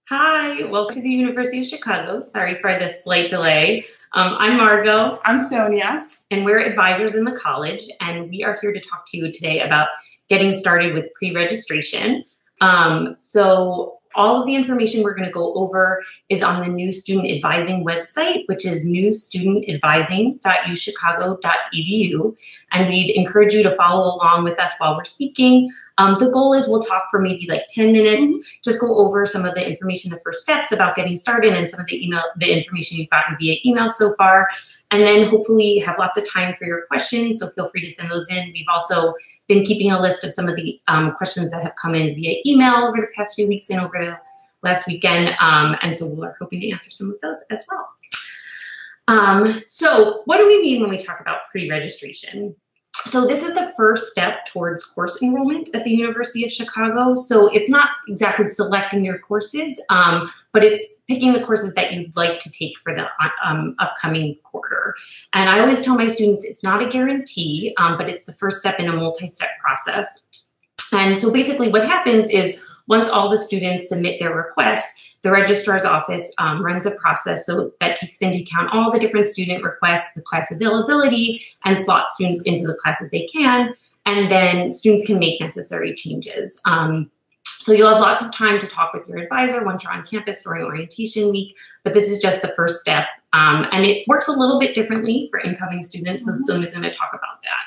Hi, welcome to the University of Chicago. Sorry for this slight delay. I'm Margot. I'm Sonia. And we're advisors in the college, and we are here to talk to you today about getting started with pre-registration. So all of the information we're going to go over is on the New Student Advising website, which is newstudentadvising.uchicago.edu. And we'd encourage you to follow along with us while we're speaking. The goal is we'll talk for maybe like 10 minutes, just go over some of the information, the first steps about getting started and some of the information you've gotten via email so far. And then hopefully have lots of time for your questions. So feel free to send those in. We've also been keeping a list of some of the questions that have come in via email over the past few weeks and over the last weekend. And so we're hoping to answer some of those as well. So what do we mean when we talk about pre-registration? So this is the first step towards course enrollment at the University of Chicago. So it's not exactly selecting your courses, but it's picking the courses that you'd like to take for the upcoming quarter. And I always tell my students it's not a guarantee, but it's the first step in a multi-step process. And so basically what happens is once all the students submit their requests, the registrar's office runs a process so that takes into account all the different student requests, the class availability, and slot students into the classes they can, and then students can make necessary changes. So you'll have lots of time to talk with your advisor once you're on campus during orientation week, but this is just the first step. And it works a little bit differently for incoming students, so Sonia's going to talk about that.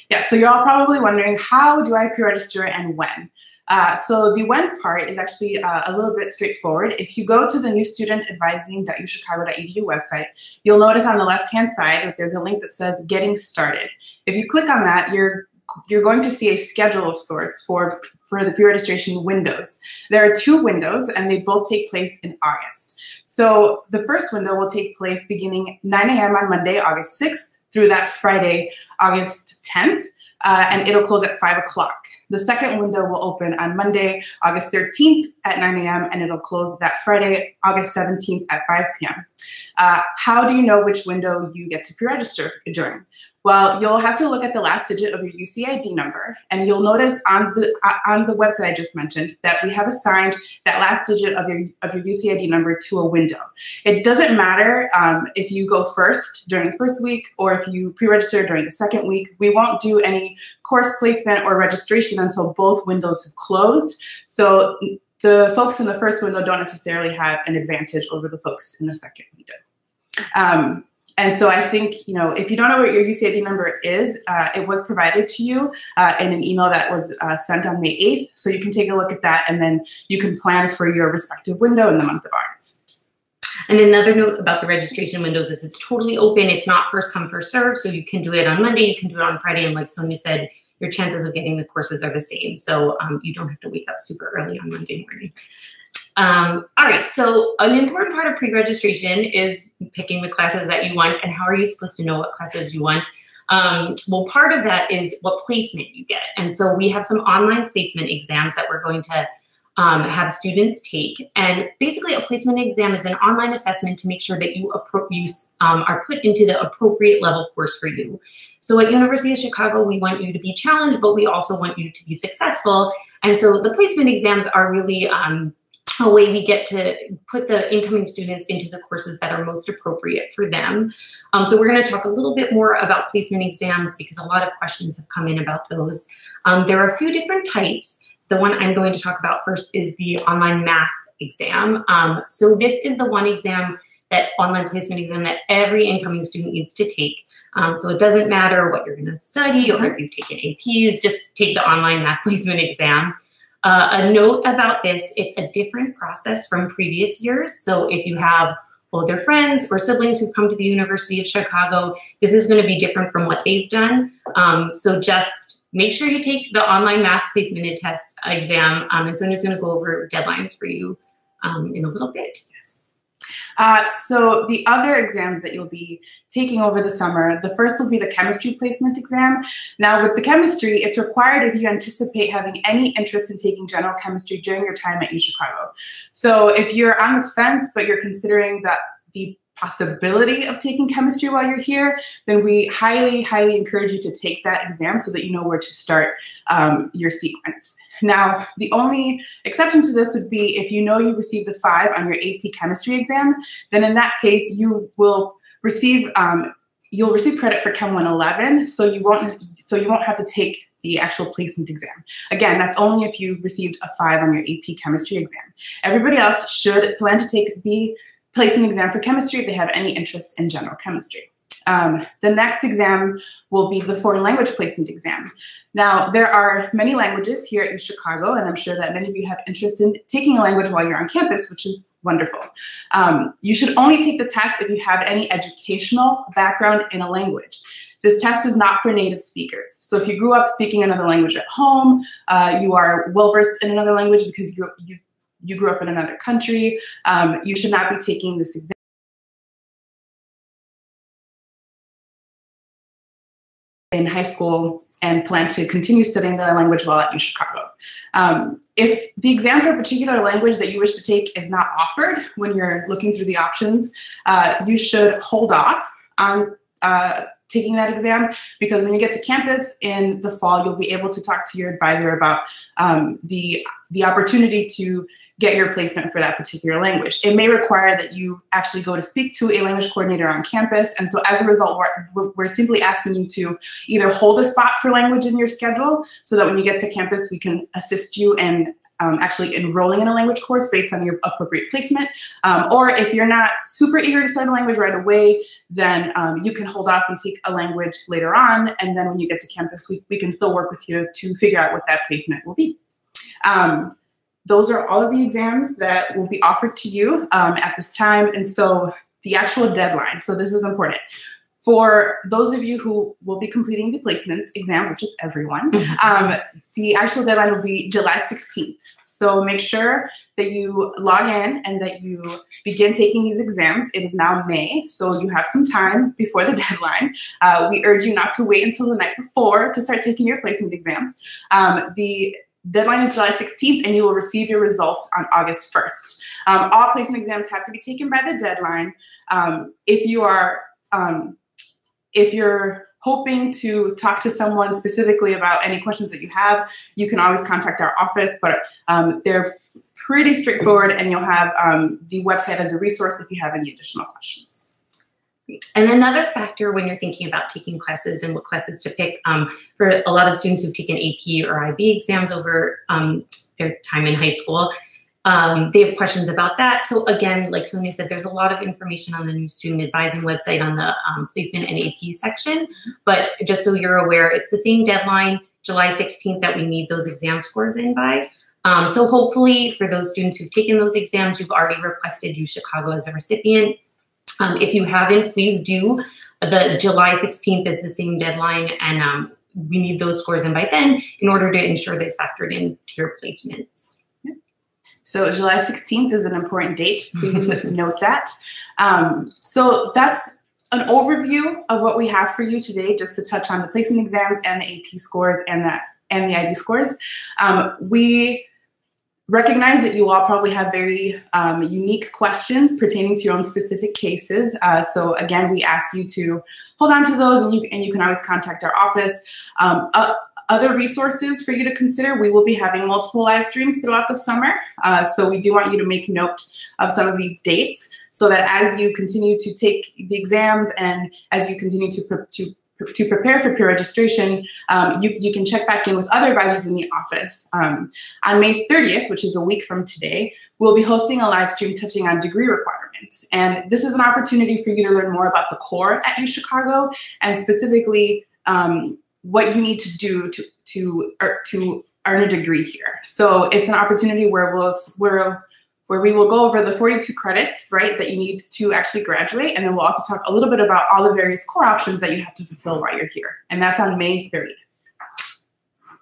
Yeah, so you're all probably wondering, how do I pre-register and when? So the when part is actually a little bit straightforward. If you go to the newstudentadvising.uchicago.edu website, you'll notice on the left-hand side that there's a link that says Getting Started. If you click on that, you're going to see a schedule of sorts for the pre-registration windows. There are two windows, and they both take place in August. So the first window will take place beginning 9 a.m. on Monday, August 6th, through that Friday, August 10th, and it'll close at 5 o'clock. The second window will open on Monday, August 13th at 9 a.m. and it'll close that Friday, August 17th at 5 p.m. How do you know which window you get to pre-register during? Well, you'll have to look at the last digit of your UCID number, and you'll notice on the website I just mentioned that we have assigned that last digit of your UCID number to a window. It doesn't matter if you go first during the first week or if you pre-register during the second week. We won't do any course placement or registration until both windows have closed. So the folks in the first window don't necessarily have an advantage over the folks in the second window. And so I think, if you don't know what your UCID number is, it was provided to you in an email that was sent on May 8th. So you can take a look at that, and then you can plan for your respective window in the month of August. And another note about the registration windows is it's totally open. It's not first come, first serve. So you can do it on Monday, you can do it on Friday. And like Sonia said, your chances of getting the courses are the same. So you don't have to wake up super early on Monday morning. All right, so an important part of pre-registration is picking the classes that you want, and how are you supposed to know what classes you want? Well, part of that is what placement you get. And so we have some online placement exams that we're going to have students take. And basically a placement exam is an online assessment to make sure that you are put into the appropriate level course for you. So at University of Chicago, we want you to be challenged, but we also want you to be successful. And so the placement exams are really a way we get to put the incoming students into the courses that are most appropriate for them. So we're going to talk a little bit more about placement exams because a lot of questions have come in about those. There are a few different types. The one I'm going to talk about first is the online math exam. So this is the one exam, that online placement exam, that every incoming student needs to take. So it doesn't matter what you're going to study or if you've taken APs, just take the online math placement exam. A note about this, it's a different process from previous years. So if you have older friends or siblings who've come to the University of Chicago, this is going to be different from what they've done. So just make sure you take the online math placement test exam. And Sonia's going to go over deadlines for you in a little bit. So the other exams that you'll be taking over the summer, the first will be the chemistry placement exam. Now with the chemistry, it's required if you anticipate having any interest in taking general chemistry during your time at UChicago. So if you're on the fence, but you're considering the possibility of taking chemistry while you're here, then we highly, highly encourage you to take that exam so that you know where to start your sequence. Now, the only exception to this would be if you know you received a 5 on your AP chemistry exam, then in that case, you will receive you'll receive credit for Chem 111, so you won't have to take the actual placement exam. Again, that's only if you received a 5 on your AP chemistry exam. Everybody else should plan to take the placement exam for chemistry if they have any interest in general chemistry. The next exam will be the foreign language placement exam. Now, there are many languages here in Chicago, and I'm sure that many of you have interest in taking a language while you're on campus, which is wonderful. You should only take the test if you have any educational background in a language. This test is not for native speakers. So if you grew up speaking another language at home, you are well-versed in another language because you grew up in another country, you should not be taking this exam in high school and plan to continue studying the language while at UChicago. If the exam for a particular language that you wish to take is not offered when you're looking through the options, you should hold off on taking that exam, because when you get to campus in the fall, you'll be able to talk to your advisor about the opportunity to get your placement for that particular language. It may require that you actually go to speak to a language coordinator on campus. And so as a result, we're simply asking you to either hold a spot for language in your schedule so that when you get to campus, we can assist you in actually enrolling in a language course based on your appropriate placement. Or if you're not super eager to start a language right away, then you can hold off and take a language later on. And then when you get to campus, we can still work with you to figure out what that placement will be. Those are all of the exams that will be offered to you at this time. And so the actual deadline, so this is important. For those of you who will be completing the placement exams, which is everyone, the actual deadline will be July 16th. So make sure that you log in and that you begin taking these exams. It is now May, so you have some time before the deadline. We urge you not to wait until the night before to start taking your placement exams. The deadline is July 16th, and you will receive your results on August 1st. All placement exams have to be taken by the deadline. If you're hoping to talk to someone specifically about any questions that you have, you can always contact our office, but they're pretty straightforward, and you'll have the website as a resource if you have any additional questions. And another factor when you're thinking about taking classes and what classes to pick, for a lot of students who've taken AP or IB exams over their time in high school, they have questions about that. So again, like Sonia said, there's a lot of information on the new student advising website on the placement and AP section. But just so you're aware, it's the same deadline, July 16th, that we need those exam scores in by. So hopefully for those students who've taken those exams, you've already requested UChicago as a recipient. If you haven't, please do. The July 16th is the same deadline, and we need those scores in by then in order to ensure they're factored into your placements. So July 16th is an important date. Please note that. So that's an overview of what we have for you today, just to touch on the placement exams and the AP scores and the IB scores. We recognize that you all probably have very unique questions pertaining to your own specific cases. So again, we ask you to hold on to those, and you can always contact our office. Other resources for you to consider, we will be having multiple live streams throughout the summer. So we do want you to make note of some of these dates so that as you continue to take the exams and as you continue to prepare for peer registration, you can check back in with other advisors in the office. On May 30th, which is a week from today, we'll be hosting a live stream touching on degree requirements. And this is an opportunity for you to learn more about the core at UChicago, and specifically what you need to do to earn a degree here. So it's an opportunity where we will go over the 42 credits, right, that you need to actually graduate. And then we'll also talk a little bit about all the various core options that you have to fulfill while you're here. And that's on May 30th.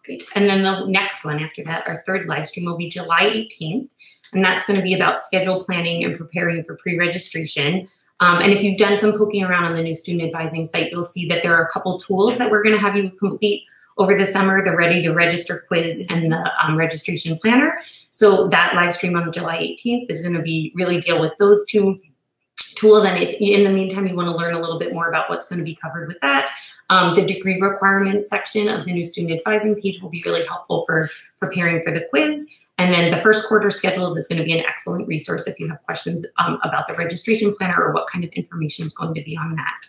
Great. And then the next one after that, our third live stream, will be July 18th. And that's going to be about schedule planning and preparing for pre-registration. And if you've done some poking around on the new student advising site, you'll see that there are a couple tools that we're going to have you complete over the summer: the Ready to Register quiz and the registration planner. So that live stream on July 18th is going to be really deal with those two tools. And if in the meantime, you want to learn a little bit more about what's going to be covered with that, the degree requirements section of the new student advising page will be really helpful for preparing for the quiz. And then the first quarter schedules is going to be an excellent resource if you have questions about the registration planner or what kind of information is going to be on that.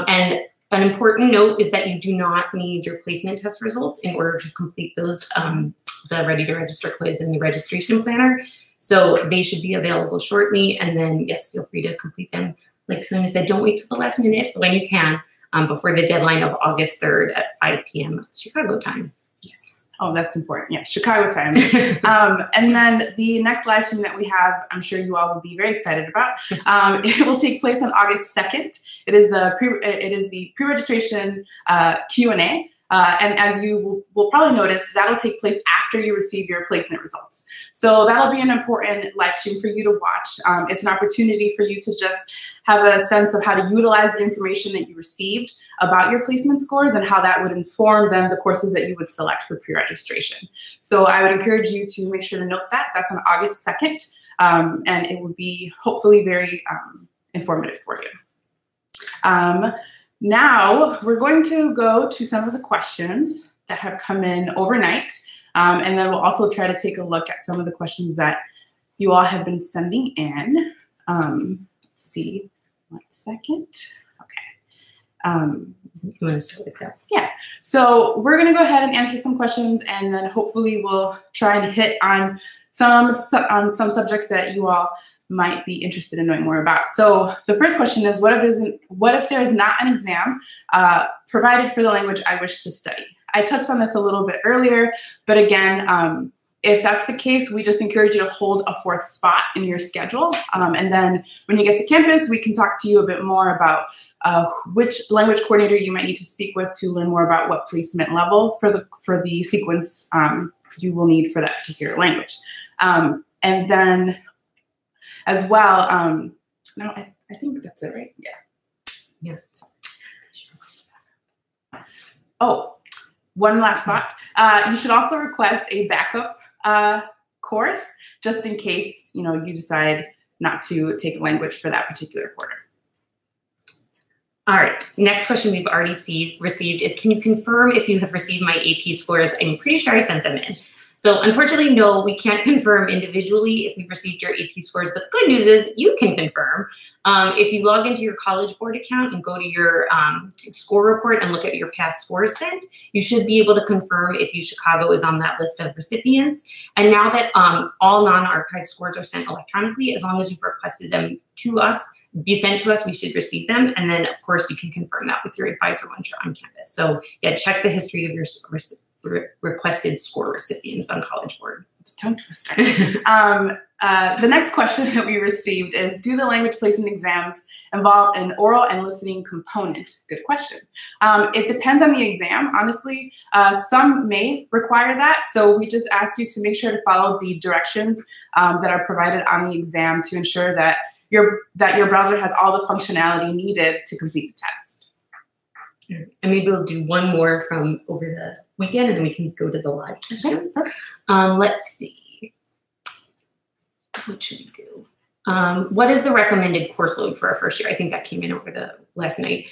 And an important note is that you do not need your placement test results in order to complete those, the Ready to Register quiz and the registration planner. So they should be available shortly. And then, yes, feel free to complete them. Like Sonia said, don't wait till the last minute when you can, before the deadline of August 3rd at 5 p.m. Chicago time. Yes. Oh, that's important. Yeah, Chicago time. And then the next live stream that we have, I'm sure you all will be very excited about. It will take place on August 2nd. It is the pre-registration Q&A. And as you will probably notice, that'll take place after you receive your placement results. So that'll be an important live stream for you to watch. It's an opportunity for you to just have a sense of how to utilize the information that you received about your placement scores and how that would inform then the courses that you would select for pre-registration. So I would encourage you to make sure to note that. That's on August 2nd, and it will be hopefully very informative for you. Now we're going to go to some of the questions that have come in overnight, and then we'll also try to take a look at some of the questions that you all have been sending in. Let's see, 1 second. Okay. You want to start with that? Yeah. So we're going to go ahead and answer some questions, and then hopefully we'll try and hit on some subjects that you all might be interested in knowing more about. So the first question is, what if there is not an exam provided for the language I wish to study? I touched on this a little bit earlier, but again, if that's the case, we just encourage you to hold a 4th spot in your schedule. And then when you get to campus, we can talk to you a bit more about which language coordinator you might need to speak with to learn more about what placement level for the sequence you will need for that particular language. And then as well, no, I think that's it, right? Yeah. Oh, one last thought. You should also request a backup course just in case, you decide not to take language for that particular quarter. All right, next question we've already received is, can you confirm if you have received my AP scores? I'm pretty sure I sent them in. So unfortunately, no, we can't confirm individually if we've received your AP scores, but the good news is you can confirm. If you log into your College Board account and go to your score report and look at your past scores sent, you should be able to confirm if UChicago is on that list of recipients. And now that all non-archived scores are sent electronically, as long as you've requested them to us, be sent to us, we should receive them. And then of course you can confirm that with your advisor once you're on campus. So yeah, check the history of your requested score recipients on College Board. It's a tongue twister. The next question that we received is, do the language placement exams involve an oral and listening component? Good question. It depends on the exam, honestly. Some may require that, so we just ask you to make sure to follow the directions that are provided on the exam to ensure that your browser has all the functionality needed to complete the test. And maybe we'll do one more from over the weekend, and then we can go to the live questions. Let's see. What should we do? What is the recommended course load for our first year? I think that came in over the last night.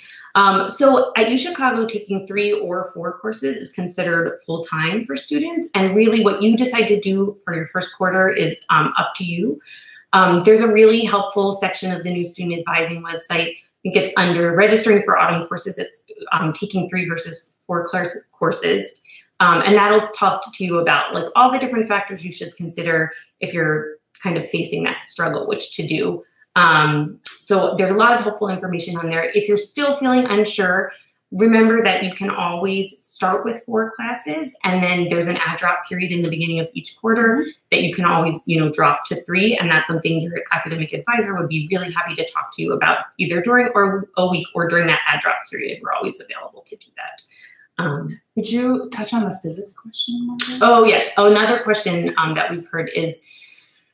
So at UChicago, taking 3 or 4 courses is considered full-time for students. And really what you decide to do for your first quarter is up to you. There's a really helpful section of the new student advising website. I think it's under registering for autumn courses. It's taking 3 versus 4 courses. And that'll talk to you about like all the different factors you should consider if you're kind of facing that struggle, which to do. So there's a lot of helpful information on there. If you're still feeling unsure, remember that you can always start with 4 classes, and then there's an add drop period in the beginning of each quarter that you can always, drop to 3. And that's something your academic advisor would be really happy to talk to you about either during or a week or during that add drop period. We're always available to do that. Could you touch on the physics question? Oh, yes. Oh, another question that we've heard is,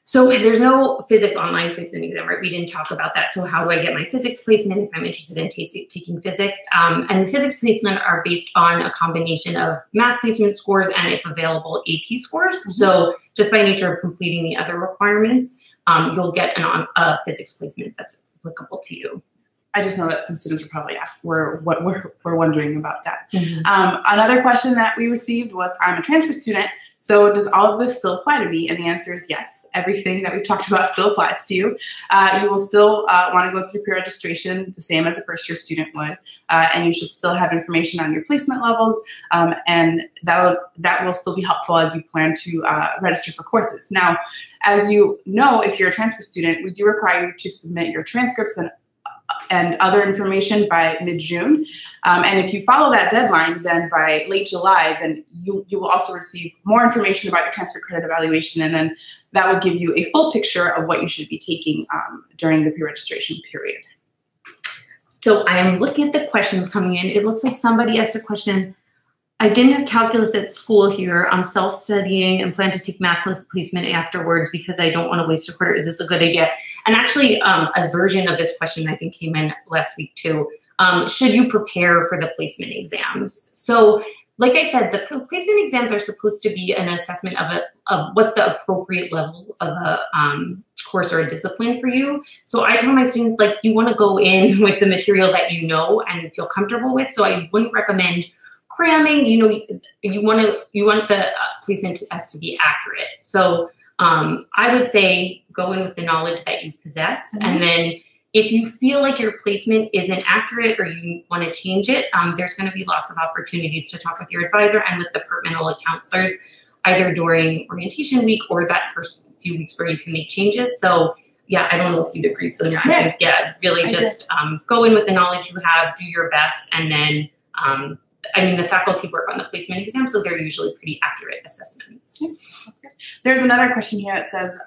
so there's no physics online placement exam, right? We didn't talk about that. So how do I get my physics placement if I'm interested in taking physics? And the physics placement are based on a combination of math placement scores and, if available, AP scores. Mm-hmm. So just by nature of completing the other requirements, you'll get a physics placement that's applicable to you. I just know that some students were probably we're wondering about that. Mm-hmm. Another question that we received was, I'm a transfer student, so does all of this still apply to me? And the answer is yes. Everything that we've talked about still applies to you. You will still want to go through pre-registration the same as a first-year student would, and you should still have information on your placement levels, and that will still be helpful as you plan to register for courses. Now, as you know, if you're a transfer student, we do require you to submit your transcripts and other information by mid-June. And if you follow that deadline, then by late July, then you will also receive more information about your transfer credit evaluation, and then that will give you a full picture of what you should be taking during the pre-registration period. So I am looking at the questions coming in. It looks like somebody asked a question. I didn't have calculus at school here. I'm self-studying and plan to take math placement afterwards because I don't want to waste a quarter. Is this a good idea? And actually, a version of this question I think came in last week too. Should you prepare for the placement exams? So, like I said, the placement exams are supposed to be an assessment of what's the appropriate level of a course or a discipline for you. So I tell my students, like, you want to go in with the material that you know and feel comfortable with. So I wouldn't recommend cramming. You know, you want the placement test to be accurate. So I would say go in with the knowledge that you possess, mm-hmm. and then if you feel like your placement isn't accurate or you want to change it, there's going to be lots of opportunities to talk with your advisor and with departmental counselors, either during orientation week or that first few weeks where you can make changes. So yeah, I don't know if you'd agree, Sonia. I think, really just go in with the knowledge you have, do your best, and then I mean, the faculty work on the placement exam, so they're usually pretty accurate assessments. Yeah, that's good. There's another question here that says,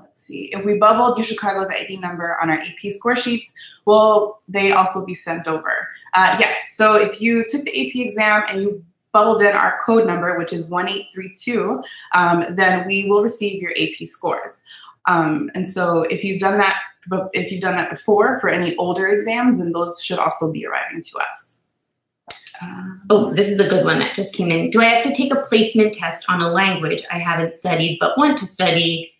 let's see, if we bubbled UChicago's ID number on our AP score sheets, will they also be sent over? Yes, so if you took the AP exam and you bubbled in our code number, which is 1832, then we will receive your AP scores. And so if you've done that before for any older exams, then those should also be arriving to us. Oh, this is a good one that just came in. Do I have to take a placement test on a language I haven't studied but want to study?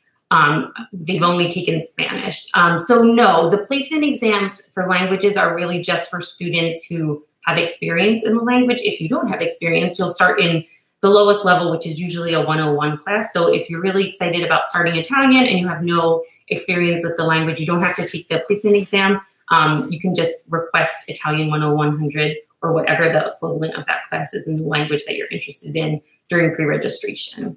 They've only taken Spanish. So no, the placement exams for languages are really just for students who have experience in the language. If you don't have experience, you'll start in the lowest level, which is usually a 101 class. So if you're really excited about starting Italian and you have no experience with the language, you don't have to take the placement exam. You can just request Italian 10100 or whatever the equivalent of that class is in the language that you're interested in during pre-registration.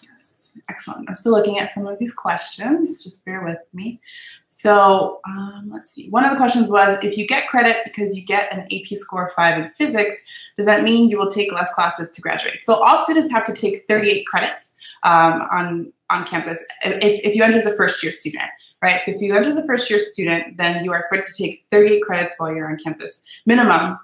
Yes, excellent. I'm still looking at some of these questions. Just bear with me. So let's see. One of the questions was, if you get credit because you get an AP score of 5 in physics, does that mean you will take less classes to graduate? So all students have to take 38 credits on campus if you enter as a first-year student. Right, so if you enter as a first-year student, then you are expected to take 38 credits while you're on campus, minimum,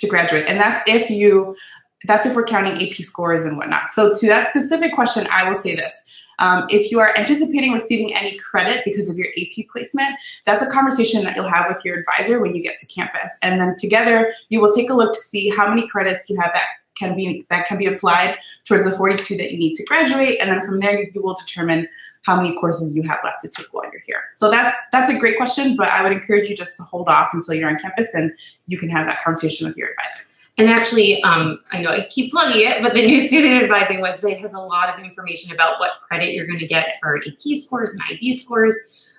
to graduate. And that's if we're counting AP scores and whatnot. So to that specific question, I will say this. If you are anticipating receiving any credit because of your AP placement, that's a conversation that you'll have with your advisor when you get to campus. And then together, you will take a look to see how many credits you have that can be applied towards the 42 that you need to graduate. And then from there, you will determine how many courses you have left to take while you're here. So that's a great question, but I would encourage you just to hold off until you're on campus and you can have that conversation with your advisor. And actually, I know I keep plugging it, but the new student advising website has a lot of information about what credit you're going to get for AP scores and IB scores.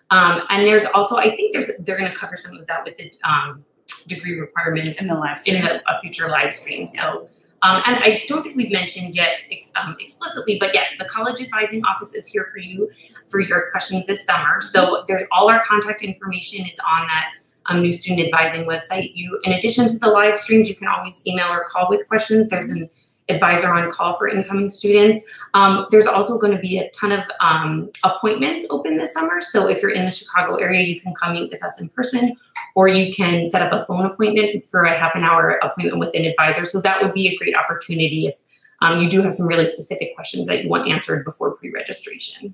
And there's also, I think they're going to cover some of that with the degree requirements in the live stream. In a future live stream. So. And I don't think we've mentioned yet explicitly, but yes, the college advising office is here for you for your questions this summer. So all our contact information is on that new student advising website. In addition to the live streams, you can always email or call with questions. There's an advisor on call for incoming students. There's also going to be a ton of appointments open this summer. So if you're in the Chicago area, you can come meet with us in person, or you can set up a phone appointment for a half-an-hour appointment with an advisor. So that would be a great opportunity if you do have some really specific questions that you want answered before pre-registration.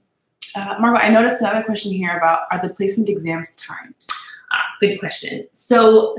Margot, I noticed another question here about, are the placement exams timed? Good question. So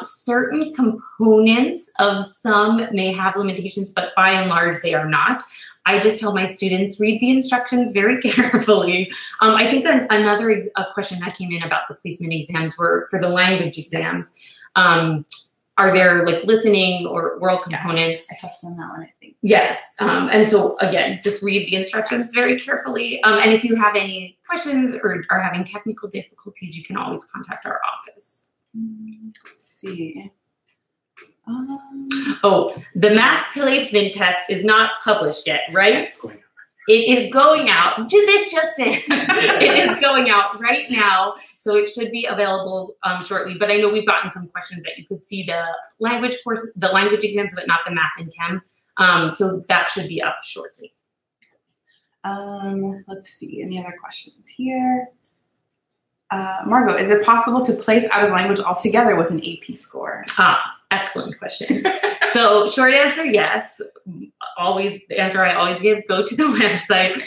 Certain components of some may have limitations, but by and large, they are not. I just tell my students, read the instructions very carefully. I think another question that came in about the placement exams were for the language exams. Are there like listening or oral components? I touched on that one, I think. Yes. And so again, just read the instructions very carefully. And if you have any questions or are having technical difficulties, you can always contact our office. Let's see. Oh, the math placement test is not published yet, right? It is going out. This just in. It is going out right now, so it should be available shortly. But I know we've gotten some questions that you could see the language course, the language exams, but not the math and chem. So that should be up shortly. Let's see. Any other questions here? Margot, is it possible to place out of language altogether with an AP score? Excellent question. So short answer, yes. Always the answer I always give, go to the website.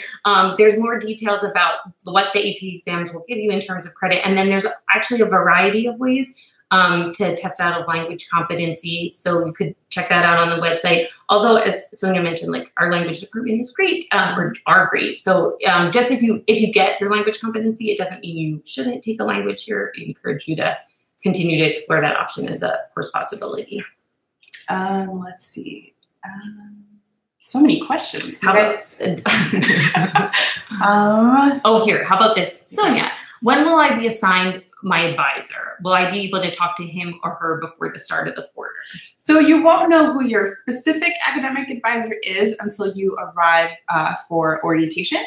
There's more details about what the AP exams will give you in terms of credit. And then there's actually a variety of ways to test out of language competency. So you could check that out on the website. Although, as Sonia mentioned, like our language department is great, or are great. So just if you get your language competency, it doesn't mean you shouldn't take a language here. I encourage you to continue to explore that option as a course possibility. Let's see. So many questions. How about, here, how about this? Sonia, when will I be assigned my advisor? Will I be able to talk to him or her before the start of the quarter? So you won't know who your specific academic advisor is until you arrive for orientation.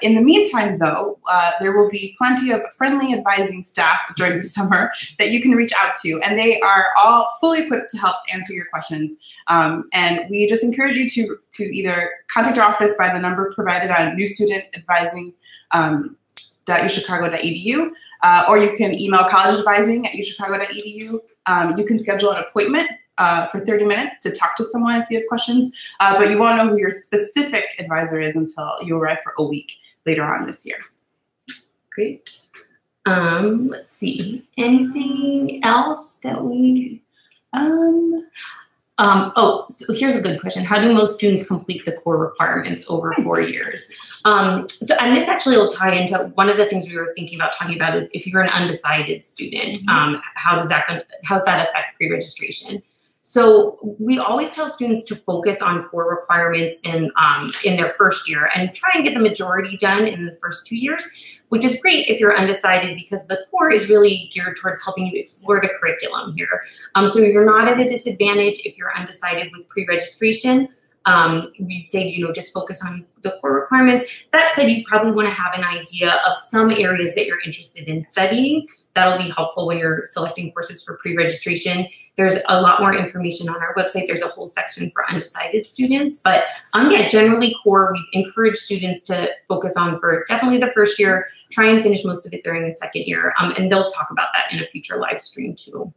In the meantime, though, there will be plenty of friendly advising staff during the summer that you can reach out to, and they are all fully equipped to help answer your questions. And we just encourage you to either contact our office by the number provided on newstudentadvising.uchicago.edu, or you can email collegeadvising@uchicago.edu. You can schedule an appointment for 30 minutes to talk to someone if you have questions, but you won't know who your specific advisor is until you arrive for a week later on this year. Great. Let's see. Anything else that we... so here's a good question. How do most students complete the core requirements over 4 years? And this actually will tie into one of the things we were thinking about talking about is if you're an undecided student, how does that affect pre-registration? So we always tell students to focus on core requirements in their first year and try and get the majority done in the first 2 years, which is great if you're undecided because the core is really geared towards helping you explore the curriculum here. So you're not at a disadvantage if you're undecided with pre-registration. We'd say, just focus on the core requirements. That said, you probably want to have an idea of some areas that you're interested in studying. That'll be helpful when you're selecting courses for pre-registration. There's a lot more information on our website. There's a whole section for undecided students. But generally core, we encourage students to focus on for definitely the first year, try and finish most of it during the second year. And they'll talk about that in a future live stream too.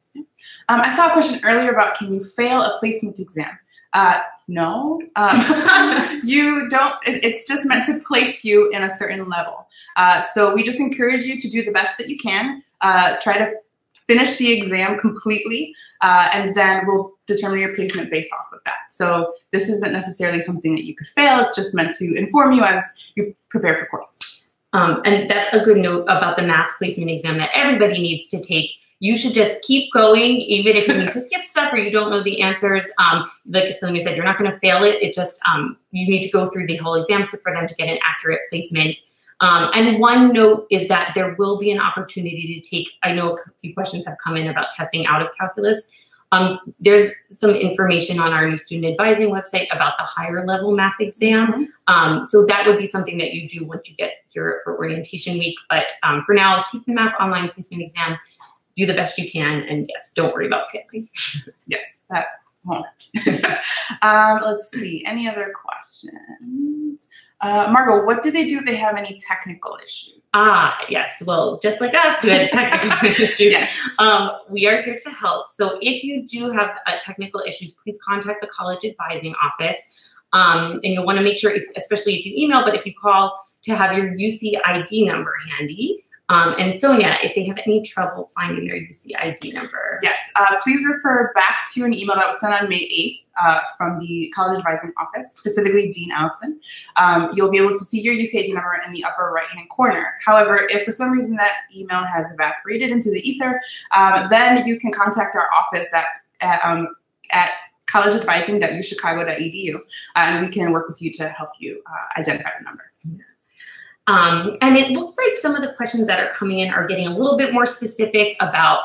I saw a question earlier about can you fail a placement exam? No, you don't. It's just meant to place you in a certain level. So we just encourage you to do the best that you can. Try to finish the exam completely, and then we'll determine your placement based off of that. So this isn't necessarily something that you could fail. It's just meant to inform you as you prepare for courses. And that's a good note about the math placement exam that everybody needs to take. You should just keep going, even if you need to skip stuff or you don't know the answers. Like Sonia said, you're not going to fail it. It just, you need to go through the whole exam so for them to get an accurate placement. And one note is that there will be an opportunity to take, I know a few questions have come in about testing out of calculus. There's some information on our new student advising website about the higher level math exam. So that would be something that you do once you get here for orientation week. But for now, take the math online placement exam. Do the best you can, and yes, don't worry about failing. Yes, that won't. Let's see, any other questions? Margot, what do they do if they have any technical issues? Yes, well, just like us who had technical issues, yes. We are here to help. So if you do have technical issues, please contact the college advising office. And you'll want to make sure, especially if you email, but if you call, to have your UC ID number handy. And Sonia, if they have any trouble finding their UCID number. Yes, please refer back to an email that was sent on May 8th from the College Advising Office, specifically Dean Allison. You'll be able to see your UCID number in the upper right-hand corner. However, if for some reason that email has evaporated into the ether, then you can contact our office at collegeadvising.uchicago.edu, and we can work with you to help you identify the number. And it looks like some of the questions that are coming in are getting a little bit more specific about,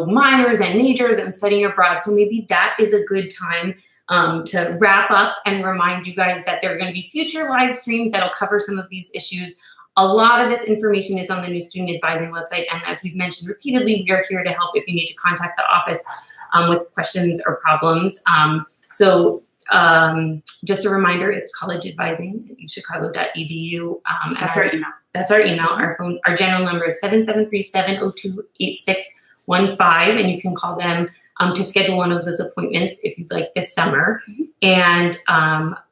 minors and majors and studying abroad. So maybe that is a good time to wrap up and remind you guys that there are going to be future live streams that'll cover some of these issues. A lot of this information is on the new student advising website. And as we've mentioned repeatedly, we are here to help if you need to contact the office with questions or problems. Just a reminder, it's collegeadvising@uchicago.edu. That's our email. That's our email. Our general number is 773-702-8615, and you can call them to schedule one of those appointments if you'd like this summer. And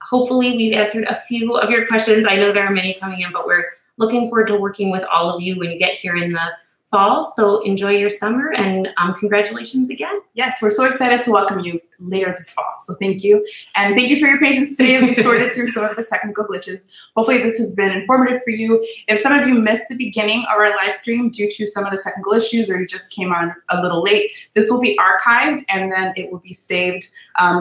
hopefully we've answered a few of your questions. I know there are many coming in, but we're looking forward to working with all of you when you get here in the fall. So enjoy your summer, and congratulations again. Yes, we're so excited to welcome you later this fall. So thank you. And thank you for your patience today as we sorted through some of the technical glitches. Hopefully this has been informative for you. If some of you missed the beginning of our live stream due to some of the technical issues, or you just came on a little late, this will be archived and then it will be saved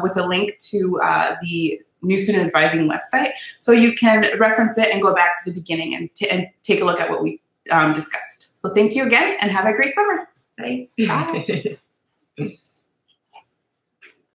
with a link to the new student advising website. So you can reference it and go back to the beginning and take a look at what we discussed. So thank you again and have a great summer. Bye. Bye.